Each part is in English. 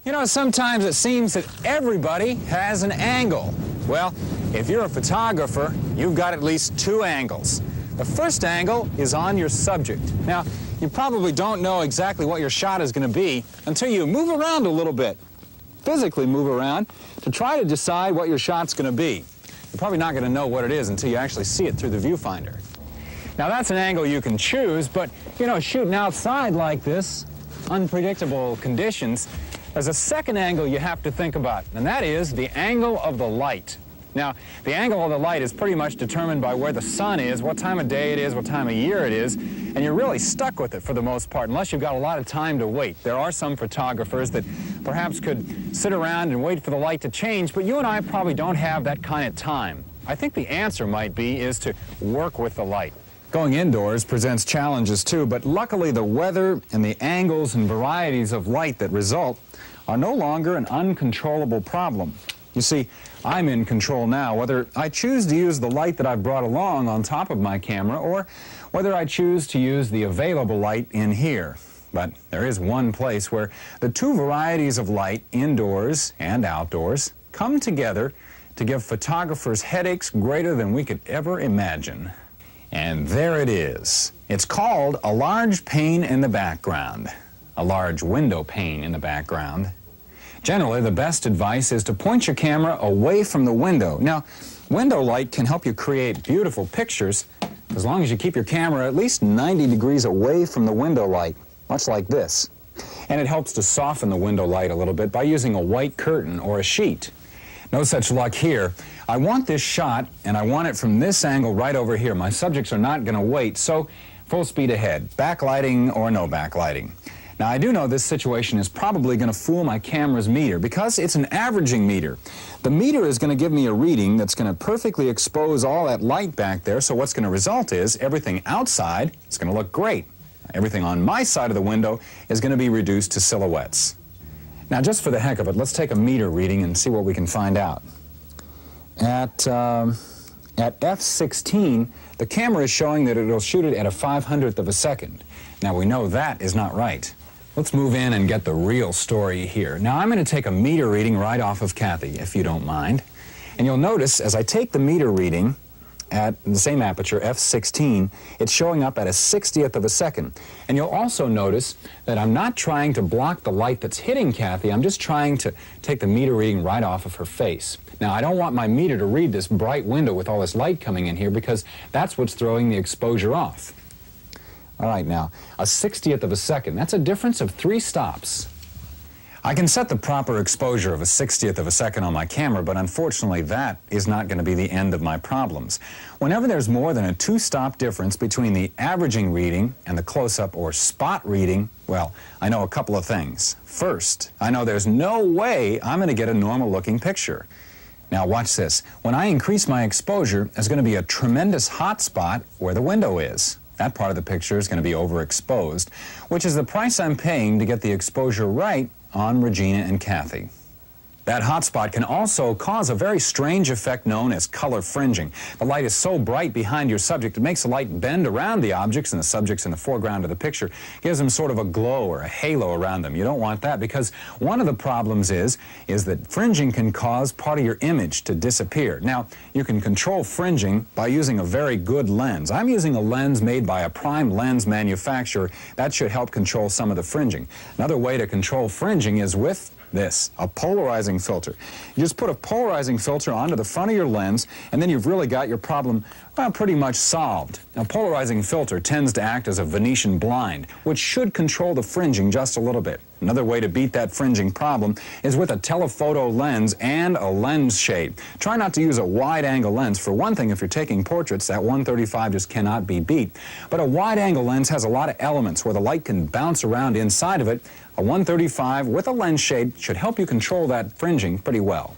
You know, sometimes it seems that everybody has an angle. Well, if you're a photographer, you've got at least two angles. The first angle is on your subject. Now, you probably don't know exactly what your shot is going to be until you move around a little bit, physically move around, to try to decide what your shot's going to be. You're probably not going to know what it is until you actually see it through the viewfinder. Now, that's an angle you can choose, but, you know, shooting outside like this, unpredictable conditions, there's a second angle you have to think about, and that is the angle of the light. Now, the angle of the light is pretty much determined by where the sun is, what time of day it is, what time of year it is, and you're really stuck with it for the most part, unless you've got a lot of time to wait. There are some photographers that perhaps could sit around and wait for the light to change, but you and I probably don't have that kind of time. I think the answer might be is to work with the light. Going indoors presents challenges too, but luckily the weather and the angles and varieties of light that result are no longer an uncontrollable problem. You see, I'm in control now, whether I choose to use the light that I've brought along on top of my camera or whether I choose to use the available light in here. But there is one place where the two varieties of light, indoors and outdoors, come together to give photographers headaches greater than we could ever imagine. And there it is. It's called a large pane in the background, a large window pane in the background. Generally, the best advice is to point your camera away from the window. Now, window light can help you create beautiful pictures as long as you keep your camera at least 90 degrees away from the window light, much like this. And it helps to soften the window light a little bit by using a white curtain or a sheet. No such luck here. I want this shot, and I want it from this angle right over here. My subjects are not going to wait, so full speed ahead, backlighting or no backlighting. Now, I do know this situation is probably going to fool my camera's meter because it's an averaging meter. The meter is going to give me a reading that's going to perfectly expose all that light back there, so what's going to result is everything outside is going to look great. Everything on my side of the window is going to be reduced to silhouettes. Now, just for the heck of it, let's take a meter reading and see what we can find out. At f16, the camera is showing that it'll shoot it at a 500th of a second. Now, we know that is not right. Let's move in and get the real story here. Now, I'm going to take a meter reading right off of Kathy, if you don't mind. And you'll notice, as I take the meter reading at the same aperture, f16, it's showing up at a 60th of a second. And you'll also notice that I'm not trying to block the light that's hitting Kathy. I'm just trying to take the meter reading right off of her face. Now, I don't want my meter to read this bright window with all this light coming in here because that's what's throwing the exposure off. All right, now, a 60th of a second. That's a difference of 3 stops. I can set the proper exposure of a 60th of a second on my camera, but unfortunately that is not going to be the end of my problems. Whenever there's more than a 2-stop difference between the averaging reading and the close-up or spot reading, well, I know a couple of things. First, I know there's no way I'm going to get a normal-looking picture. Now watch this. When I increase my exposure, there's going to be a tremendous hot spot where the window is. That part of the picture is going to be overexposed, which is the price I'm paying to get the exposure right on Regina and Kathy. That hot spot can also cause a very strange effect known as color fringing. The light is so bright behind your subject, it makes the light bend around the objects and the subjects in the foreground of the picture, gives them sort of a glow or a halo around them. You don't want that because one of the problems is that fringing can cause part of your image to disappear. Now, you can control fringing by using a very good lens. I'm using a lens made by a prime lens manufacturer. That should help control some of the fringing. Another way to control fringing is with this, a polarizing filter. You just put a polarizing filter onto the front of your lens, and then you've really got your problem, well, pretty much solved. A polarizing filter tends to act as a Venetian blind, which should control the fringing just a little bit. Another way to beat that fringing problem is with a telephoto lens and a lens shade. Try not to use a wide-angle lens. For one thing, if you're taking portraits, that 135 just cannot be beat. But a wide-angle lens has a lot of elements where the light can bounce around inside of it. A 135 with a lens shade should help you control that fringing pretty well.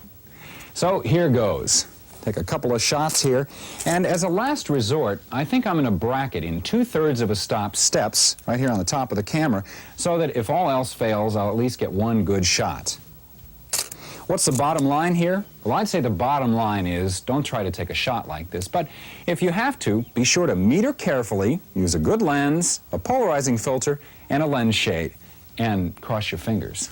So here goes. Take a couple of shots here, and as a last resort, I think I'm going to bracket in 2/3 of a stop steps right here on the top of the camera so that if all else fails, I'll at least get one good shot. What's the bottom line here? Well, I'd say the bottom line is don't try to take a shot like this, but if you have to, be sure to meter carefully, use a good lens, a polarizing filter, and a lens shade, and cross your fingers.